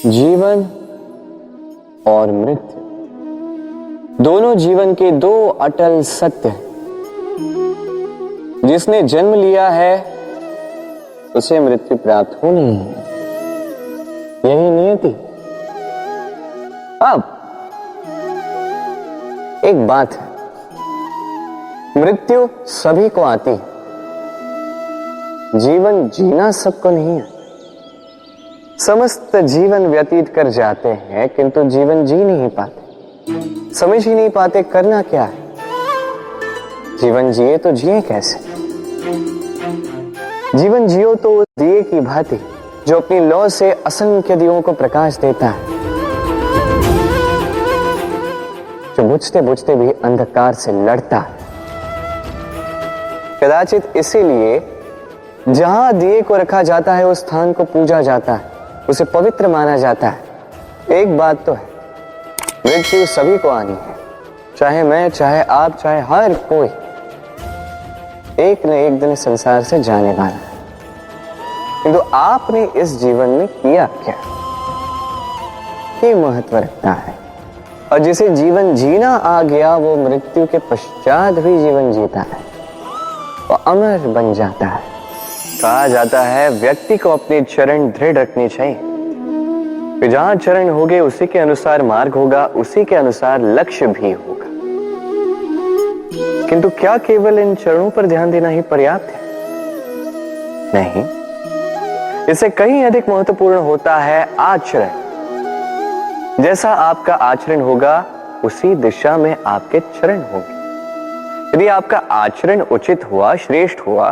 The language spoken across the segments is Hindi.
जीवन और मृत्यु दोनों जीवन के दो अटल सत्य हैं। जिसने जन्म लिया है उसे मृत्यु प्राप्त होनी है, यही नियति। अब एक बात है, मृत्यु सभी को आती है, जीवन जीना सबको नहीं है। समस्त जीवन व्यतीत कर जाते हैं किंतु जीवन जी नहीं पाते, समझ ही नहीं पाते करना क्या है। जीवन जिए तो जिए कैसे? जीवन जियो तो उस दिए की भांति जो अपनी लौ से असंख्य दियों को प्रकाश देता है, जो बुझते बुझते भी अंधकार से लड़ता है। कदाचित इसीलिए जहां दिए को रखा जाता है उस स्थान को पूजा जाता है, उसे पवित्र माना जाता है। एक बात तो है, मृत्यु सभी को आनी है, चाहे मैं, चाहे आप, चाहे हर कोई एक न एक दिन संसार से जाने वाला है। किंतु आपने इस जीवन में किया क्या, ये महत्व रखता है। और जिसे जीवन जीना आ गया वो मृत्यु के पश्चात भी जीवन जीता है, वो अमर बन जाता है। कहा जाता है व्यक्ति को अपने चरण दृढ़ रखने चाहिए, कि जहां चरण होंगे उसी के अनुसार मार्ग होगा, उसी के अनुसार लक्ष्य भी होगा। किंतु क्या केवल इन चरणों पर ध्यान देना ही पर्याप्त है? नहीं, इससे कहीं अधिक महत्वपूर्ण होता है आचरण। जैसा आपका आचरण होगा उसी दिशा में आपके चरण होंगे। यदि आपका आचरण उचित हुआ, श्रेष्ठ हुआ,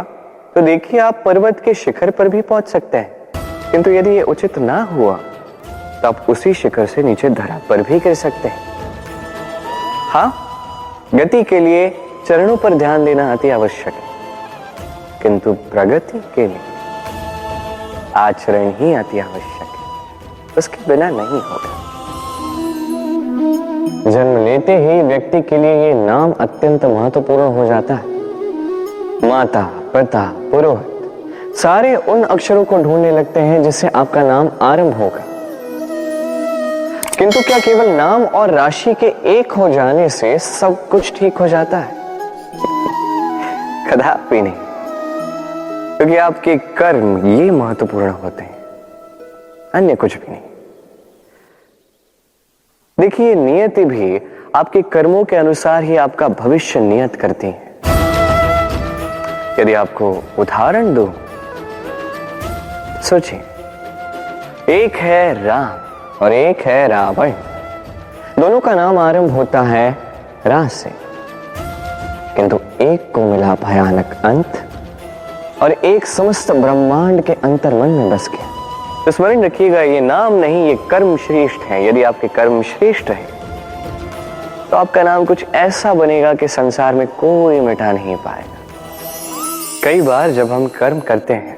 तो देखिए आप पर्वत के शिखर पर भी पहुंच सकते हैं। किंतु यदि ये उचित ना हुआ तो आप उसी शिखर से नीचे धरा पर भी गिर सकते हैं। हाँ, गति के लिए चरणों पर ध्यान देना अति आवश्यक है, किंतु प्रगति के लिए आचरण ही अति आवश्यक है, उसके बिना नहीं होगा। जन्म लेते ही व्यक्ति के लिए ये नाम अत्यंत महत्वपूर्ण हो जाता है। माता, पिता, पुरोहित सारे उन अक्षरों को ढूंढने लगते हैं जिससे आपका नाम आरंभ होगा। किंतु क्या केवल नाम और राशि के एक हो जाने से सब कुछ ठीक हो जाता है? कदापि नहीं, क्योंकि आपके कर्म ये महत्वपूर्ण होते हैं, अन्य कुछ भी नहीं। देखिए, नियति भी आपके कर्मों के अनुसार ही आपका भविष्य नियत करती है। यदि आपको उदाहरण दूं, सोचिए, एक है राम और एक है रावण। दोनों का नाम आरंभ होता है रा से, किंतु एक को मिला भयानक अंत और एक समस्त ब्रह्मांड के अंतर्मन में बस गया। तो स्मरण रखिएगा, ये नाम नहीं, ये कर्म श्रेष्ठ है। यदि आपके कर्म श्रेष्ठ है तो आपका नाम कुछ ऐसा बनेगा कि संसार में कोई मिटा नहीं पाएगा। कई बार जब हम कर्म करते हैं,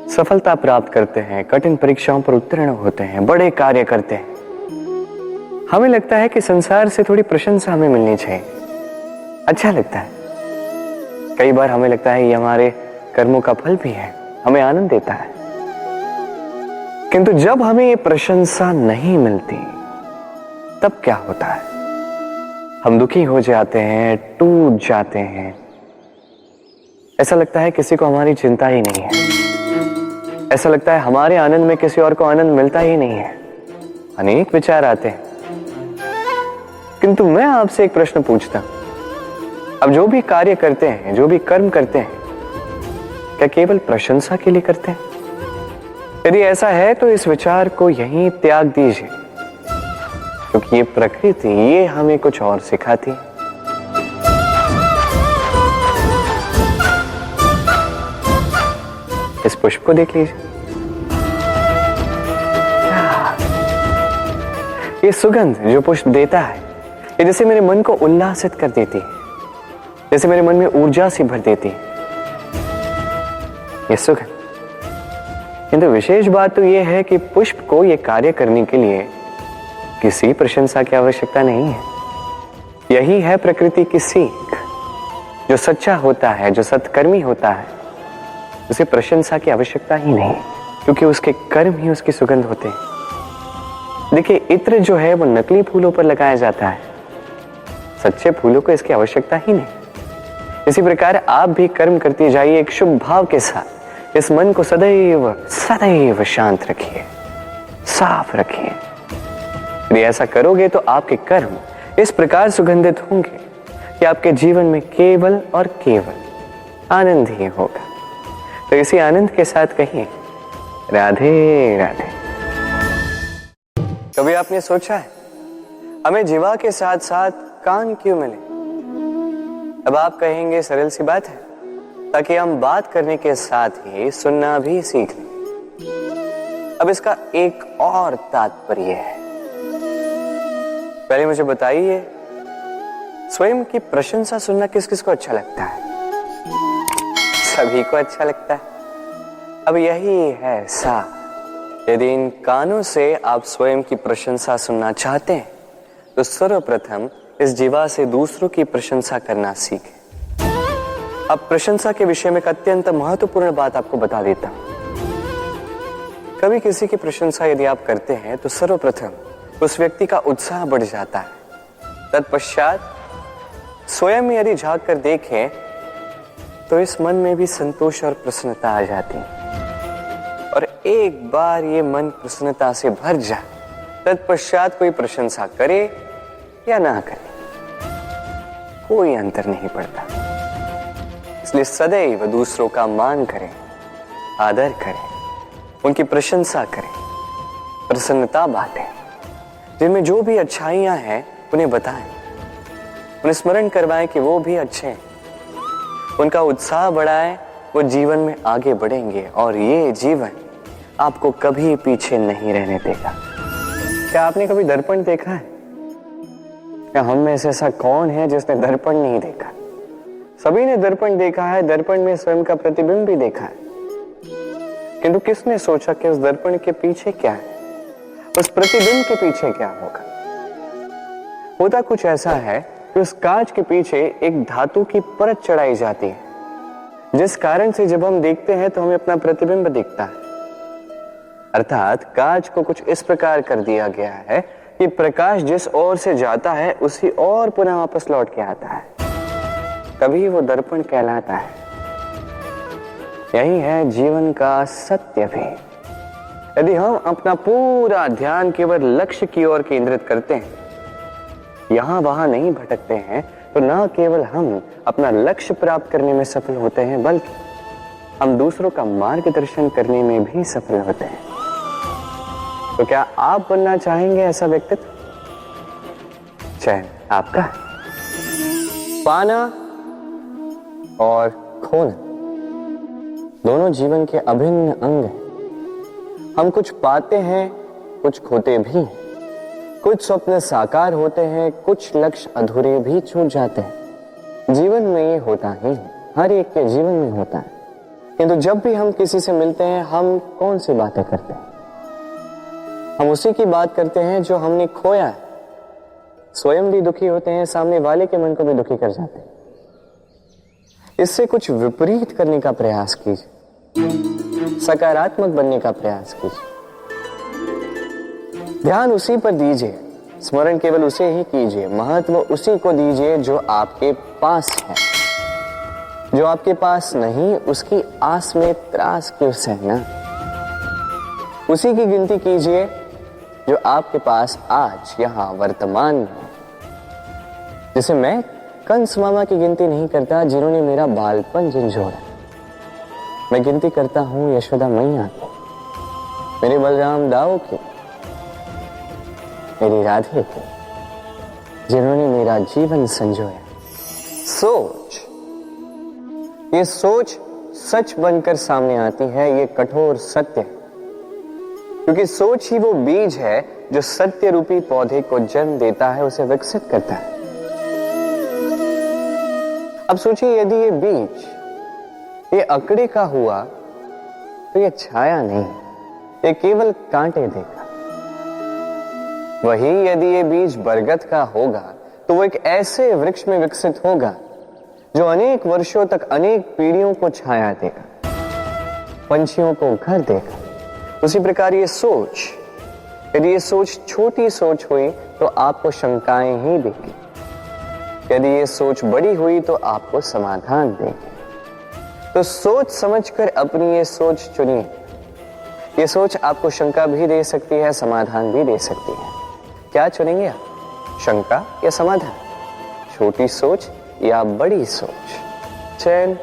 सफलता प्राप्त करते हैं, कठिन परीक्षाओं पर उत्तीर्ण होते हैं, बड़े कार्य करते हैं, हमें लगता है कि संसार से थोड़ी प्रशंसा हमें मिलनी चाहिए, अच्छा लगता है। कई बार हमें लगता है ये हमारे कर्मों का फल भी है, हमें आनंद देता है। किंतु जब हमें ये प्रशंसा नहीं मिलती तब क्या होता है? हम दुखी हो जाते हैं, टूट जाते हैं। ऐसा लगता है किसी को हमारी चिंता ही नहीं है, ऐसा लगता है हमारे आनंद में किसी और को आनंद मिलता ही नहीं है। अनेक विचार आते हैं। किंतु मैं आपसे एक प्रश्न पूछता हूं, अब जो भी कार्य करते हैं, जो भी कर्म करते हैं, क्या केवल प्रशंसा के लिए करते हैं? यदि ऐसा है तो इस विचार को यहीं त्याग दीजिए, क्योंकि ये प्रकृति ये हमें कुछ और सिखाती है। इस पुष्प को देख लीजिए, ये सुगंध जो पुष्प देता है, ये जैसे मेरे मन को उल्लासित कर देती है, जैसे मेरे मन में ऊर्जा सी भर देती है ये सुगंध। किंतु विशेष बात तो यह है कि पुष्प को यह कार्य करने के लिए किसी प्रशंसा की आवश्यकता नहीं है। यही है प्रकृति की सीख। जो सच्चा होता है, जो सत्कर्मी होता है, उसे प्रशंसा की आवश्यकता ही नहीं, क्योंकि उसके कर्म ही उसकी सुगंध होते हैं। देखिए, इत्र जो है वो नकली फूलों पर लगाया जाता है, सच्चे फूलों को इसकी आवश्यकता ही नहीं। इसी प्रकार आप भी कर्म करते जाइए एक शुभ भाव के साथ। इस मन को सदैव सदैव शांत रखिए, साफ रखिए। यदि ऐसा करोगे तो आपके कर्म इस प्रकार सुगंधित होंगे कि आपके जीवन में केवल और केवल आनंद ही होगा। तो इसी आनंद के साथ कहिए राधे राधे। कभी आपने सोचा है हमें जीवा के साथ साथ कान क्यों मिले? अब आप कहेंगे सरल सी बात है, ताकि हम बात करने के साथ ही सुनना भी सीख लें। अब इसका एक और तात्पर्य है। पहले मुझे बताइए, स्वयं की प्रशंसा सुनना किस किस को अच्छा लगता है? सभी को अच्छा लगता है। अब यही है सा, यदि इन कानों से आप स्वयं की प्रशंसा सुनना चाहते हैं तो सर्वप्रथम इस जीवा से दूसरों की प्रशंसा करना सीखें। अब प्रशंसा के विषय में एक अत्यंत महत्वपूर्ण बात आपको बता देता हूं। कभी किसी की प्रशंसा यदि आप करते हैं तो सर्वप्रथम उस व्यक्ति का उत्साह बढ़ जाता है। तत्पश्चात स्वयं यदि झांक कर देखें तो इस मन में भी संतोष और प्रसन्नता आ जाती है। और एक बार ये मन प्रसन्नता से भर जाए, तत्पश्चात कोई प्रशंसा करे या ना करे, कोई अंतर नहीं पड़ता। इसलिए सदैव दूसरों का मान करें, आदर करें, उनकी प्रशंसा करें, प्रसन्नता बांटें। जिनमें जो भी अच्छाइयां हैं उन्हें बताएं, उन्हें स्मरण करवाएं कि वो भी अच्छे हैं, उनका उत्साह बढ़ाएं, वो जीवन में आगे बढ़ेंगे और ये जीवन आपको कभी पीछे नहीं रहने देगा। क्या आपने कभी दर्पण देखा है? क्या हम में से ऐसा कौन है जिसने दर्पण नहीं देखा? सभी ने दर्पण देखा है, दर्पण में स्वयं का प्रतिबिंब भी देखा है। किंतु किसने सोचा कि उस दर्पण के पीछे क्या है, उस प्रतिबिंब के पीछे क्या होगा? होता कुछ ऐसा है कि उस कांच के पीछे एक धातु की परत चढ़ाई जाती है, जिस कारण से जब हम देखते हैं तो हमें अपना प्रतिबिंब दिखता है। अर्थात कांच को कुछ इस प्रकार कर दिया गया है कि प्रकाश जिस ओर से जाता है उसी ओर पुनः वापस लौट के आता है, तभी वो दर्पण कहलाता है। यही है जीवन का सत्य भी। यदि हम अपना पूरा ध्यान केवल लक्ष्य की ओर केंद्रित करते हैं, यहां वहां नहीं भटकते हैं, तो न केवल हम अपना लक्ष्य प्राप्त करने में सफल होते हैं, बल्कि हम दूसरों का मार्गदर्शन करने में भी सफल होते हैं। तो क्या आप बनना चाहेंगे ऐसा व्यक्तित्व? चयन आपका है। पाना और खोना दोनों जीवन के अभिन्न अंग हैं। हम कुछ पाते हैं, कुछ खोते भी हैं। कुछ स्वप्न साकार होते हैं, कुछ लक्ष्य अधूरे भी छूट जाते हैं। जीवन में ये होता ही है, हर एक के जीवन में होता है। किंतु जब भी हम किसी से मिलते हैं, हम कौन सी बातें करते हैं? हम उसी की बात करते हैं जो हमने खोया है। स्वयं भी दुखी होते हैं, सामने वाले के मन को भी दुखी कर जाते हैं। इससे कुछ विपरीत करने का प्रयास कीजिए, सकारात्मक बनने का प्रयास कीजिए। ध्यान उसी पर दीजिए, स्मरण केवल उसे ही कीजिए, महत्व उसी को दीजिए जो आपके पास है। जो आपके पास नहीं, उसकी आस में त्रास क्यों सहना? उसी की गिनती कीजिए जो आपके पास आज यहां वर्तमान में है। जैसे मैं कंस मामा की गिनती नहीं करता जिन्होंने मेरा बालपन झंझोड़ा। मैं गिनती करता हूं यशोदा मैया की, मेरे बलराम दाऊ की, मेरी राधे की, जिन्होंने मेरा जीवन संजोया। सोच, ये सोच सच बनकर सामने आती है, ये कठोर सत्य है। क्योंकि सोच ही वो बीज है जो सत्य रूपी पौधे को जन्म देता है, उसे विकसित करता है। अब सोचिए, यदि ये बीज ये अकड़े का हुआ तो ये छाया नहीं, ये केवल कांटे देगा। वही यदि ये बीज बरगद का होगा तो वो एक ऐसे वृक्ष में विकसित होगा जो अनेक वर्षों तक अनेक पीढ़ियों को छाया देगा, पंछियों को घर देगा। उसी प्रकार ये सोच यदि ये सोच छोटी सोच हुई तो आपको शंकाएं ही देगी, यदि ये सोच बड़ी हुई तो आपको समाधान देगी। तो सोच समझकर अपनी ये सोच चुनिए। ये सोच आपको शंका भी दे सकती है, समाधान भी दे सकती है। क्या चुनेंगे आप, शंका या समाधान, छोटी सोच या बड़ी सोच? चयन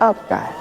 आपका है।